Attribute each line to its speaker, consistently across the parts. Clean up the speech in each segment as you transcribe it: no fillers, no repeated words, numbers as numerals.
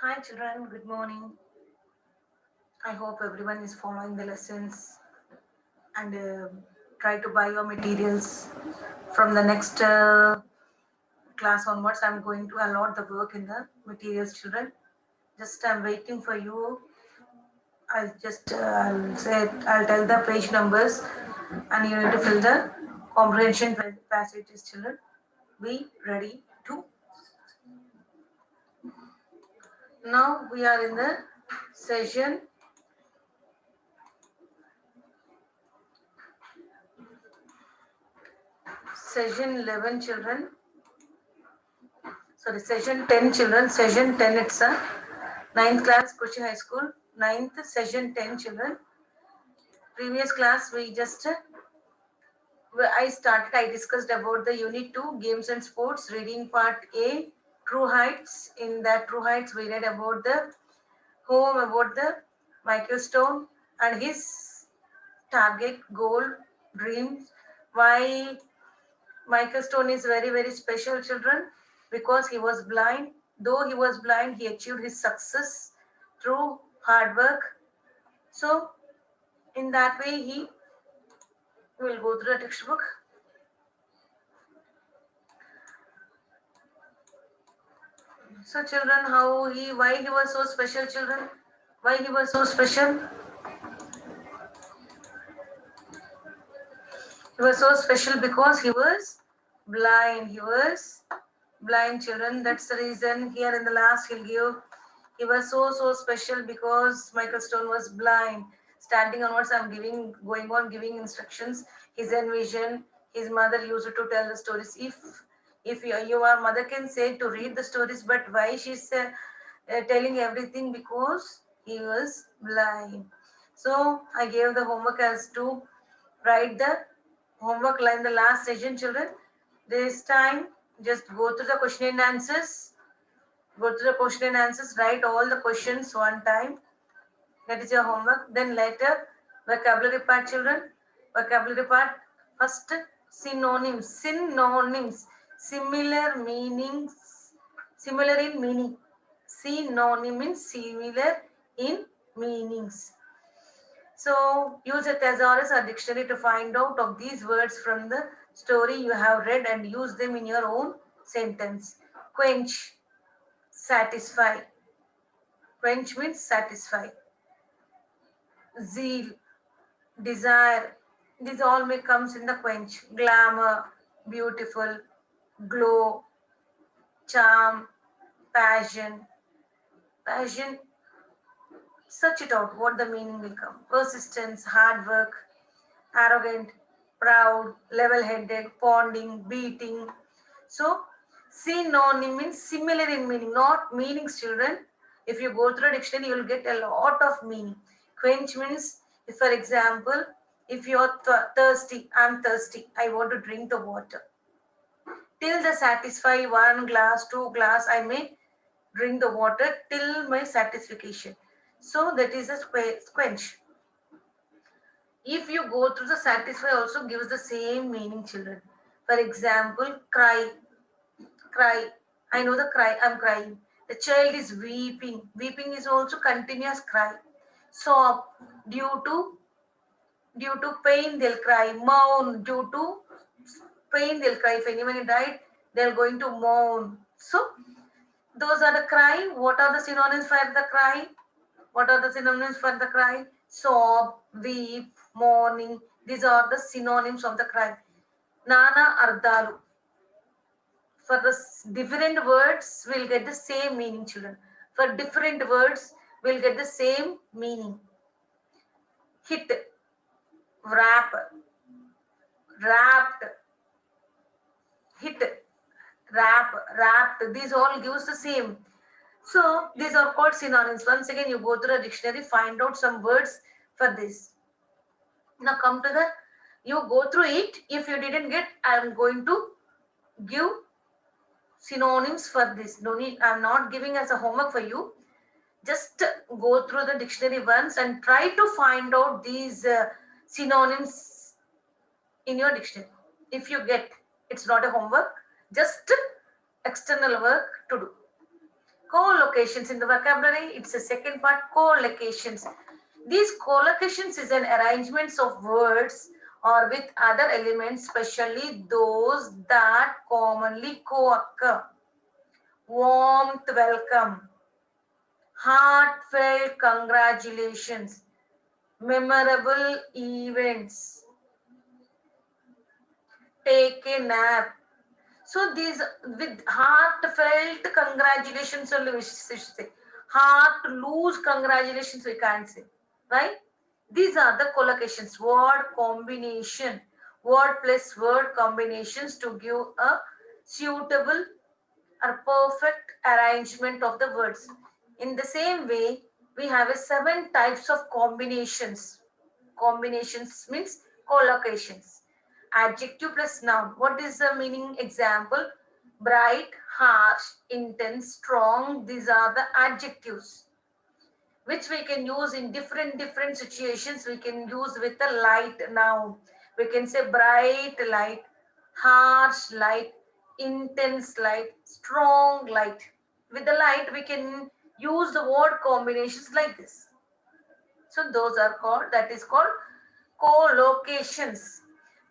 Speaker 1: Hi children, good morning. I hope everyone is following the lessons and try to buy your materials. From the next class onwards, I'm going to allot the work in the materials, children. Just I'm waiting for you. I'll tell the page numbers and you need to fill the comprehension passages, children. Be ready to. Now we are in the session session 11, children. Sorry, session 10, children. Session 10, it's a ninth class, Kochi High School. Ninth session 10, children. Previous class, I discussed about the unit 2, games and sports, reading part A, True Heights. In that True Heights, we read about the home, about the Michael Stone and his target, goal, dreams. Why Michael Stone is very, very special, children, because he was blind. Though he was blind, he achieved his success through hard work. So, in that way, he will go through the textbook. So, children, why he was so special, children? Why he was so special? He was so special because he was blind. He was blind, children. That's the reason here in the last he'll give. He was so special because Michael Stone was blind. Starting onwards, going on giving instructions. His envision. His mother used to tell the stories. If your mother can say to read the stories, but why she's telling everything? Because he was blind. So I gave the homework as to write the homework line the last session, children. This time, just go through the question and answers. Go through the question and answers. Write all the questions one time. That is your homework. Then later, vocabulary part, children. Vocabulary part. First, synonyms. Synonyms. Similar meanings. Similar in meaning. Synonym means similar in meanings. So use a thesaurus or dictionary to find out of these words from the story you have read and use them in your own sentence. Quench, satisfy. Quench means satisfy. Zeal, desire. These all may comes in the quench. Glamour, beautiful, glow, charm, passion. Passion, search it out what the meaning will come. Persistence, hard work, arrogant, proud, level headed, ponding, beating. So, synonym means similar in meaning, not meanings, children. If you go through a dictionary, you will get a lot of meaning. Quench means, if for example, if you're thirsty, I'm thirsty, I want to drink the water. Till the satisfy one glass, two glass, I may drink the water till my satisfaction. So that is a quench. If you go through the satisfy also gives the same meaning, children. For example, cry, cry. I know the cry, I'm crying. The child is weeping. Weeping is also continuous cry. Sob, due to pain they'll cry. Mourn, due to pain they'll cry. If anyone died, they're going to mourn. So those are the cry. What are the synonyms for the cry? What are the synonyms for the cry? Sob, weep, mourning. These are the synonyms of the cry. Nana Ardalu. For the different words, we'll get the same meaning, children. For different words, we'll get the same meaning. Hit, wrap, wrapped, hit, wrapped. These all gives the same. So these are called synonyms. Once again, you go through a dictionary, find out some words for this. Now come to the, you go through it. If you didn't get, I am going to give synonyms for this. No need, I am not giving as a homework for you. Just go through the dictionary once and try to find out these synonyms in your dictionary. If you get, it's not a homework, just external work to do. Co co-locations in the vocabulary. It's the second part, co-locations. These co-locations is an arrangements of words or with other elements, especially those that commonly co-occur. Warmth welcome, heartfelt congratulations, memorable events, take a nap. So these with heartfelt congratulations only we should say. Heart loose congratulations we can't say. Right? These are the collocations, word combination, word plus word combinations to give a suitable or perfect arrangement of the words. In the same way, we have a 7 types of combinations. Combinations means collocations. Adjective plus noun. What is the meaning? Example, bright, harsh, intense, strong. These are the adjectives which we can use in different situations. We can use with a light noun. We can say bright light, harsh light, intense light, strong light. With the light we can use the word combinations like this. So those are called, that is called collocations.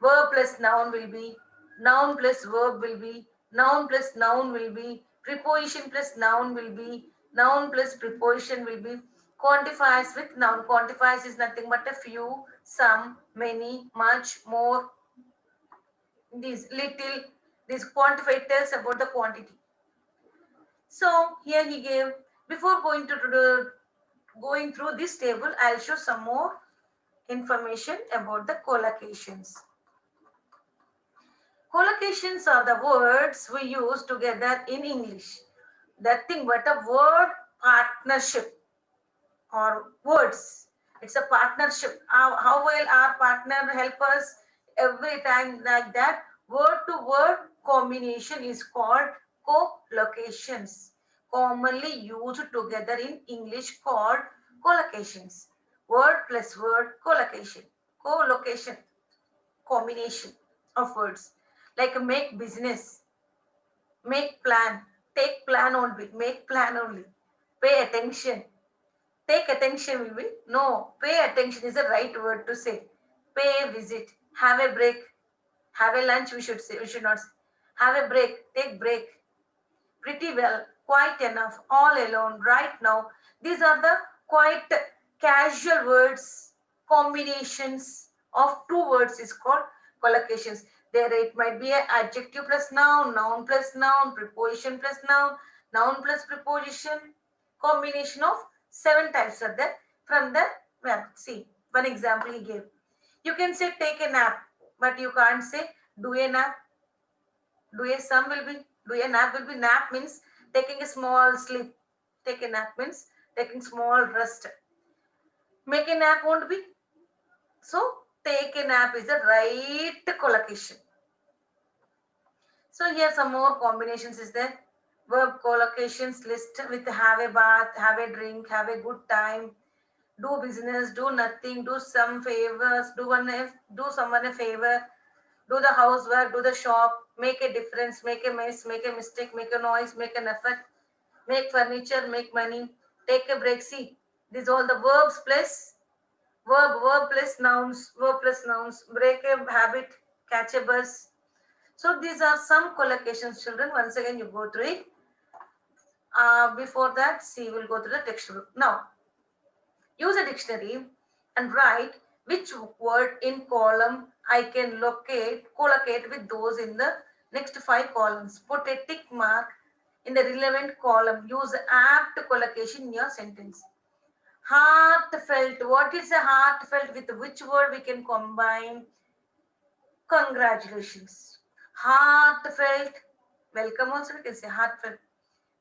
Speaker 1: Verb plus noun will be, noun plus verb will be, noun plus noun will be, preposition plus noun will be, noun plus preposition will be. Quantifiers with noun. Quantifiers is nothing but a few, some, many, much, more. These little, this quantifier tells about the quantity. So here he gave, before going through this table, I'll show some more information about the collocations. Collocations are the words we use together in English. Nothing but a word partnership or words. It's a partnership. How will our partner help us every time like that? Word to word combination is called collocations. Commonly used together in English called collocations. Word plus word collocation. Collocation, combination of words. Like make business, make plan, take plan only, make plan only, pay attention. Take attention will be, no, pay attention is the right word to say. Pay a visit, have a break, have a lunch we should say, we should not say. Have a break, take break. Pretty well, quite enough, all alone, right now. These are the quite casual words, combinations of two words is called collocations. There it might be an adjective plus noun, noun plus noun, preposition plus noun, noun plus preposition, combination of 7 types are there from the, well, see, one example he gave. You can say take a nap, but you can't say do a nap. Do a some will be, do a nap will be, nap means taking a small sleep. Take a nap means taking small rest. Make a nap won't be. So take a nap is the right collocation. So here some more combinations is there. Verb collocations list with have a bath, have a drink, have a good time, do business, do nothing, do some favors, do someone a favor, do the housework, do the shop, make a difference, make a mess, make a mistake, make a noise, make an effort, make furniture, make money, take a break. See, these all the verbs plus verb plus nouns, break a habit, catch a bus. So these are some collocations, children. Once again, you go through it. Before that, see, we'll go through the textbook. Now, use a dictionary and write which word in column I can collocate with those in the next 5 columns. Put a tick mark in the relevant column. Use apt collocation in your sentence. Heartfelt. What is a heartfelt? With which word we can combine? Congratulations. Heartfelt. Welcome also we can say heartfelt.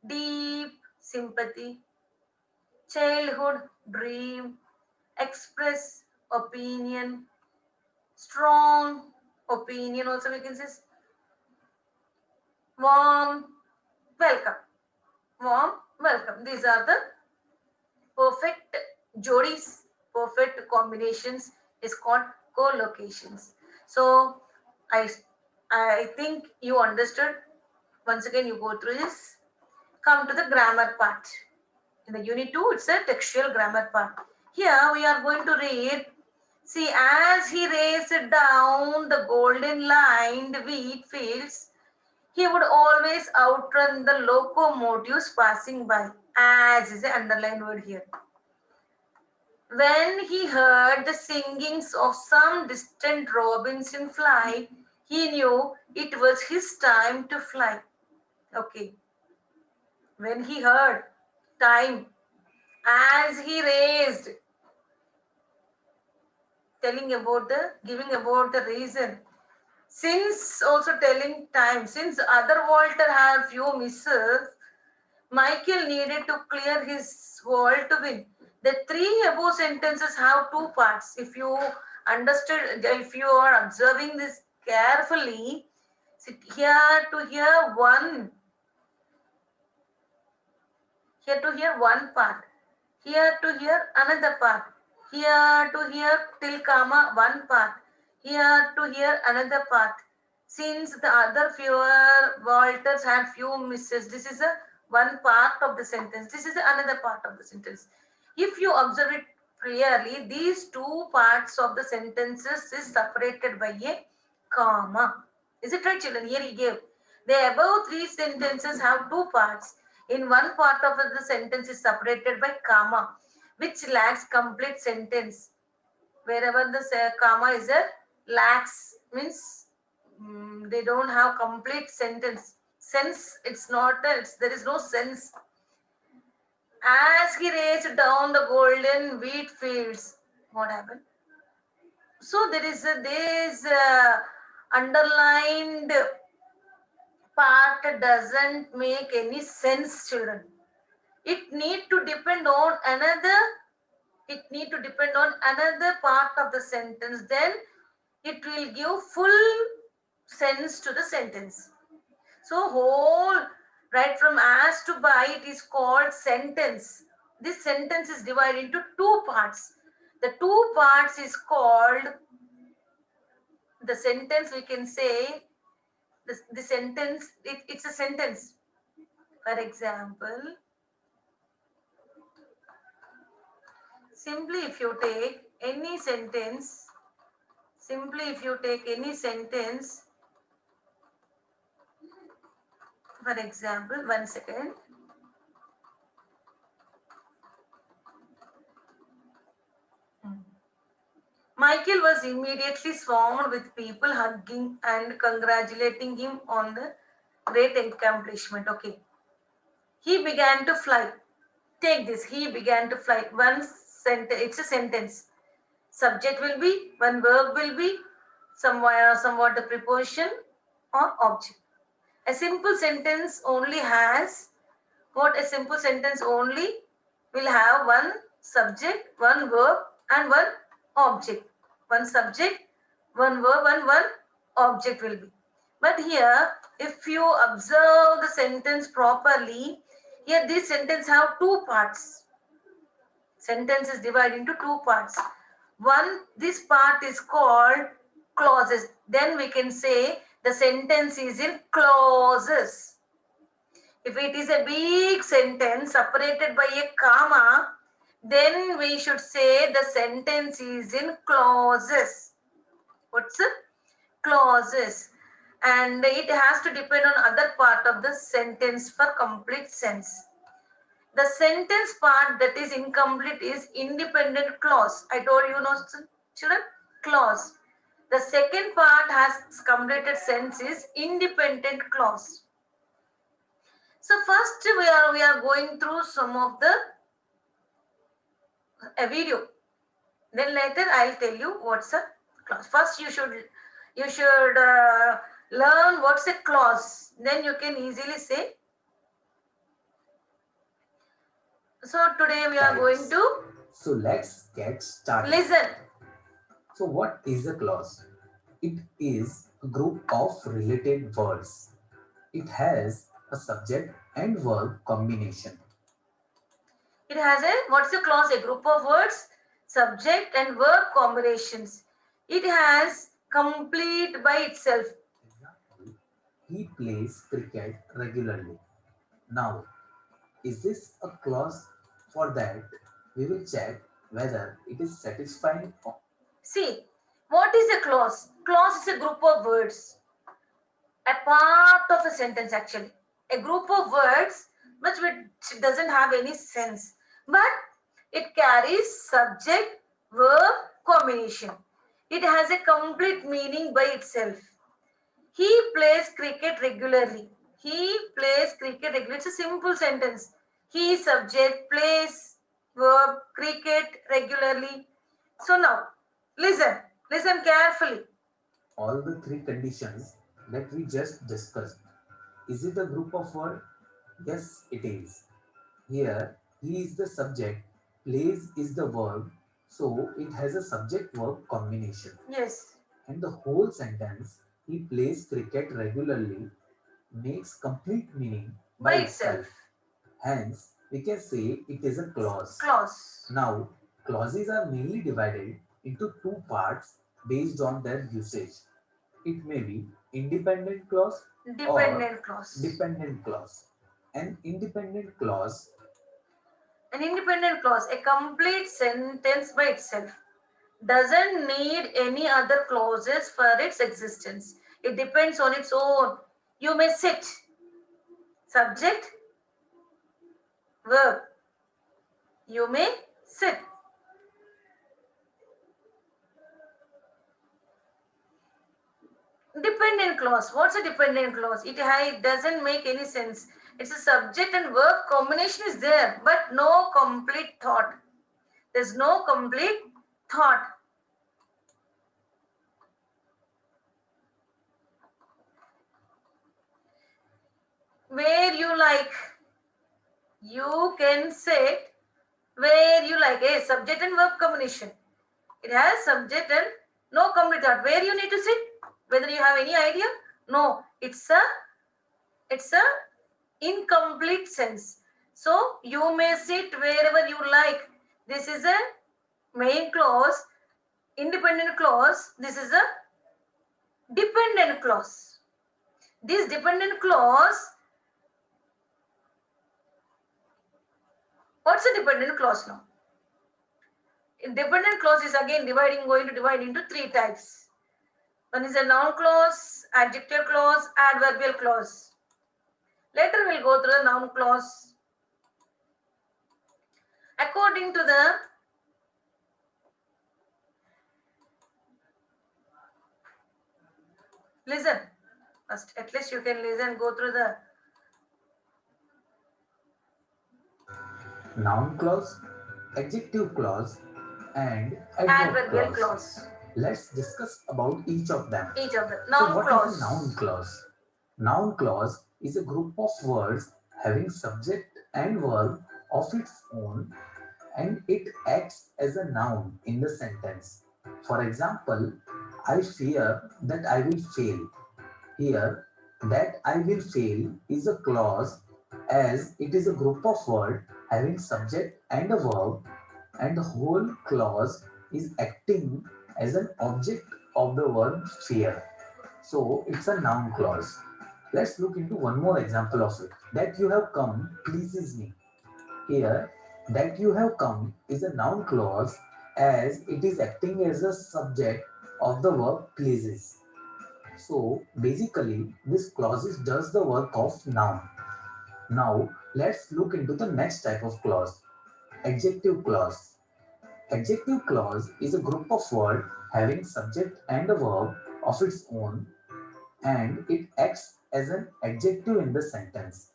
Speaker 1: Deep sympathy. Childhood dream. Express opinion. Strong opinion also we can say. Warm welcome. Warm welcome. These are the perfect jodis, perfect combinations is called collocations. So I think you understood. Once again you go through this. Come to the grammar part. In the unit 2, it's a textual grammar part. Here we are going to read. See, as he raced down the golden lined wheat fields, he would always outrun the locomotives passing by. As is an underlined word here. When he heard the singings of some distant robins in flight, he knew it was his time to fly. Okay. When he heard time, as he raced, giving about the reason. Since also telling time, since other Walter had few misses, Michael needed to clear his wall to win. The three above sentences have two parts. If you understood, if you are observing this carefully, sit here to hear one, here to hear one part, here to hear another part, here to hear till comma one part, here to hear another part. Since the other fewer Walters had few misses, this is a one part of the sentence. This is another part of the sentence. If you observe it clearly, these two parts of the sentences is separated by a comma. Is it right, children? Here he gave. The above three sentences have two parts. In one part of the sentence is separated by comma, which lacks complete sentence. Wherever the comma is there, lacks means they don't have complete sentence. Sense, it's not, there is no sense. As he raced down the golden wheat fields, what happened? So there is this underlined part doesn't make any sense, children. It need to depend on another. It need to depend on another part of the sentence. Then it will give full sense to the sentence. So whole right from as to by it is called sentence. This sentence is divided into two parts. The two parts is called the sentence. We can say the sentence. It's a sentence. For example, simply if you take any sentence, for example, one second. Michael was immediately swarmed with people hugging and congratulating him on the great accomplishment. Okay. He began to fly. Take this. He began to fly. One sentence. It's a sentence. Subject will be, one verb will be, somewhat the preposition or object. A simple sentence only has what? A simple sentence only will have one subject, one verb, and one object. One subject, one verb, and one object will be. But here, if you observe the sentence properly, here this sentence have two parts. Sentence is divided into two parts. One, this part is called clauses. Then we can say the sentence is in clauses. If it is a big sentence separated by a comma, then we should say the sentence is in clauses. What's it? Clauses. And it has to depend on other part of the sentence for complete sense. The sentence part that is incomplete is independent clause. I told you, no, children? Clause. The second part has completed sense is independent clause. So first we are going through some of the a video. Then later I'll tell you what's a clause. First you should learn what's a clause. Then you can easily say. So today we are going to.
Speaker 2: So let's get started.
Speaker 1: Listen.
Speaker 2: So what is a clause? It is a group of related words. It has a subject and verb combination.
Speaker 1: It has a, what's a clause? A group of words, subject and verb combinations. It has complete by itself.
Speaker 2: Example, he plays cricket regularly. Now, is this a clause? For that, we will check whether it is satisfying.
Speaker 1: See, what is a clause? Clause is a group of words, a part of a sentence actually. A group of words which doesn't have any sense, but it carries subject, verb, combination. It has a complete meaning by itself. He plays cricket regularly. He plays cricket regularly. It's a simple sentence. He subject, plays, verb, cricket regularly. So now, listen. Listen carefully.
Speaker 2: All the three conditions that we just discussed. Is it a group of words? Yes, it is. Here, he is the subject, plays is the verb, so it has a subject verb combination.
Speaker 1: Yes.
Speaker 2: And the whole sentence, he plays cricket regularly, makes complete meaning by itself. Hence, we can say it is a clause.
Speaker 1: Clause.
Speaker 2: Now, clauses are mainly divided into two parts based on their usage. It may be independent clause or
Speaker 1: Dependent clause.
Speaker 2: dependent clause.
Speaker 1: An independent clause, a complete sentence by itself, doesn't need any other clauses for its existence. It depends on its own. You may sit. Subject, verb. You may sit. Dependent clause. What's a dependent clause? It doesn't make any sense. It's a subject and verb combination is there, but no complete thought. There's no complete thought. Where you like, you can sit where you like. A subject and verb combination. It has subject and no complete thought. Where you need to sit? Whether you have any idea? No, it's a incomplete sense. So you may sit wherever you like. This is a main clause, independent clause. This is a dependent clause. This dependent clause, what's a dependent clause now? Dependent clause is again going to divide into three types. One is a noun clause, adjective clause, adverbial clause. Later we'll go through the noun clause. According to the listen. First, at least you can listen, go through the
Speaker 2: Noun clause, adjective clause, and
Speaker 1: adverbial clause.
Speaker 2: Let's discuss about each of them.
Speaker 1: Each of them.
Speaker 2: So
Speaker 1: Noun
Speaker 2: what
Speaker 1: clause.
Speaker 2: is a noun clause? Noun clause is a group of words having subject and verb of its own, and it acts as a noun in the sentence. For example, I fear that I will fail. Here, that I will fail is a clause as it is a group of words having subject and a verb, and the whole clause is acting as an object of the verb fear. So it's a noun clause. Let's look into one more example of it. That you have come pleases me. Here, that you have come is a noun clause as it is acting as a subject of the verb pleases. So basically, this clause does the work of noun. Now, let's look into the next type of clause, adjective clause. Adjective clause is a group of words having subject and a verb of its own, and it acts as an adjective in the sentence.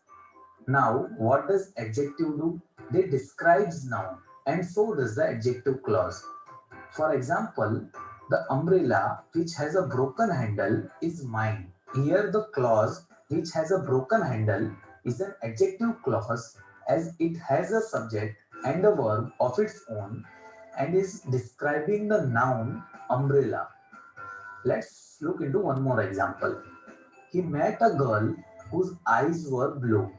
Speaker 2: Now, what does adjective do? They describes noun, and so does the adjective clause. For example, the umbrella which has a broken handle is mine. Here the clause which has a broken handle is an adjective clause as it has a subject and a verb of its own and is describing the noun umbrella. Let's look into one more example. He met a girl whose eyes were blue.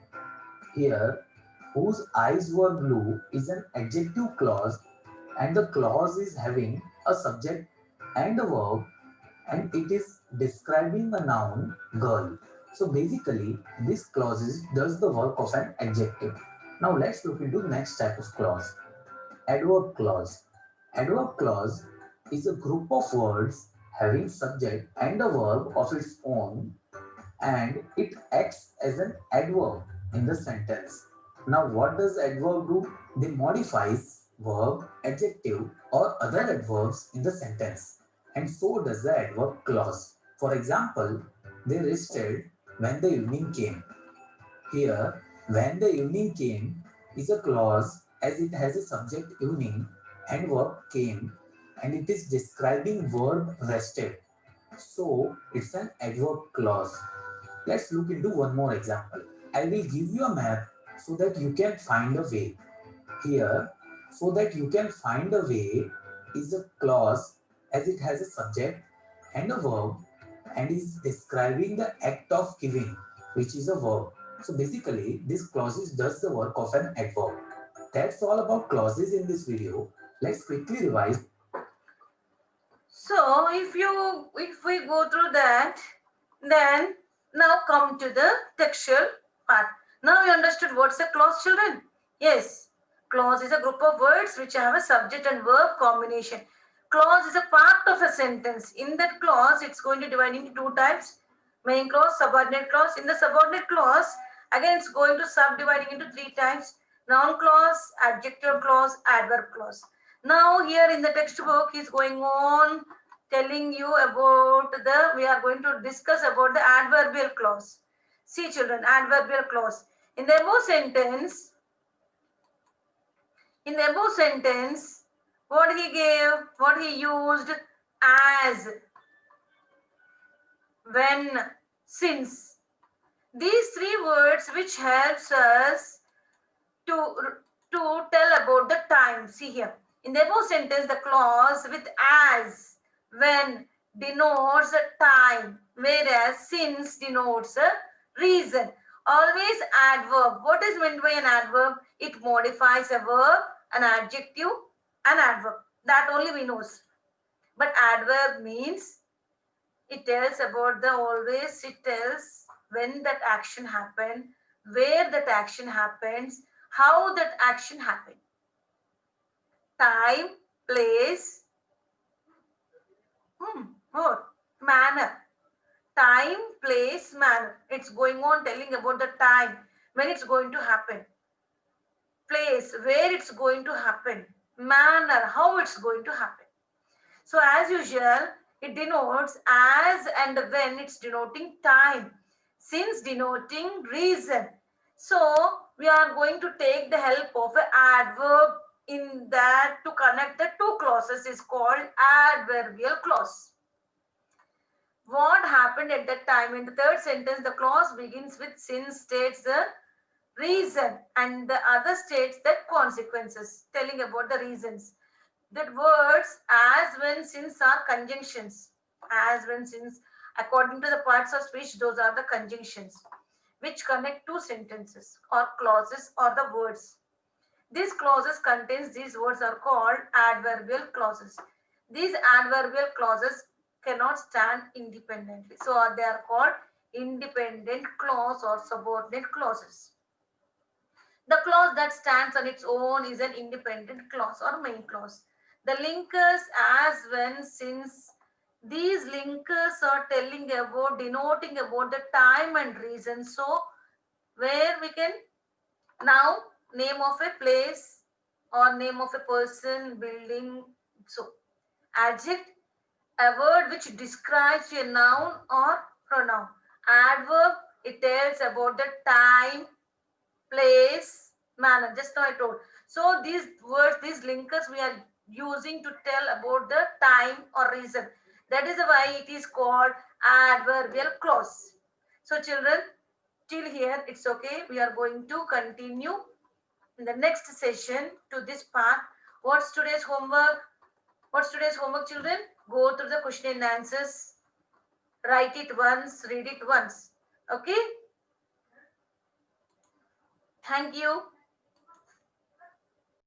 Speaker 2: Here, whose eyes were blue is an adjective clause, and the clause is having a subject and a verb, and it is describing a noun girl. So basically, this clause does the work of an adjective. Now let's look into the next type of clause. Adverb clause. Adverb clause is a group of words having subject and a verb of its own, and it acts as an adverb in the sentence. Now what does adverb do? They modifies verb, adjective or other adverbs in the sentence, and so does the adverb clause. For example, they rested when the evening came. Here, when the evening came is a clause as it has a subject evening and verb came, and it is describing verb rested. So it's an adverb clause. Let's look into one more example. I will give you a map so that you can find a way. Here, so that you can find a way is a clause as it has a subject and a verb and is describing the act of giving, which is a verb. So basically, this clause does the work of an adverb. That's all about clauses in this video. Let's quickly revise.
Speaker 1: So if we go through that, then now come to the textual part. Now you understood what's a clause, children? Yes. Clause is a group of words which have a subject and verb combination. Clause is a part of a sentence. In that clause, it's going to divide into two types: main clause, subordinate clause. In the subordinate clause, again it's going to subdividing into three types: noun clause, adjective clause, adverb clause. Now here in the textbook is going on telling you about we are going to discuss about the adverbial clause. See children, adverbial clause. In the above sentence, what he gave, what he used: as, when, since. These three words which helps us to, to tell about the time. See here. In the above sentence, the clause with as, when denotes a time, whereas since denotes a reason. Always adverb. What is meant by an adverb? It modifies a verb, an adjective, an adverb. That only we know. But adverb means it tells about the always, it tells when that action happened, where that action happens, how that action happened. Time, place, more, manner. Time, place, manner. It's going on telling about the time, when it's going to happen. Place, where it's going to happen. Manner, how it's going to happen. So as usual, it denotes as and when, it's denoting time. Since denoting reason. So we are going to take the help of an adverb in that to connect the two clauses is called adverbial clause. What happened at that time? In the third sentence, the clause begins with since, states the reason, and the other states that consequences, telling about the reasons. That words as, when, since are conjunctions. As, when, since, according to the parts of speech, those are the conjunctions which connect two sentences or clauses or the words. These clauses contains these words are called adverbial clauses. These adverbial clauses cannot stand independently. So they are called independent clause or subordinate clauses. The clause that stands on its own is an independent clause or main clause. The linkers as, when, since, these linkers are telling about, denoting about the time and reason. So where we can now name of a place or name of a person, building. So adjective, a word which describes a noun or pronoun. Adverb, it tells about the time, place, manner. Just now I told. So these words, these linkers we are using to tell about the time or reason. That is why it is called adverbial clause. So children, till here it's okay. We are going to continue in the next session to this part. What's today's homework? What's today's homework, children? Go through the question and answers. Write it once, read it once. Okay? Thank you.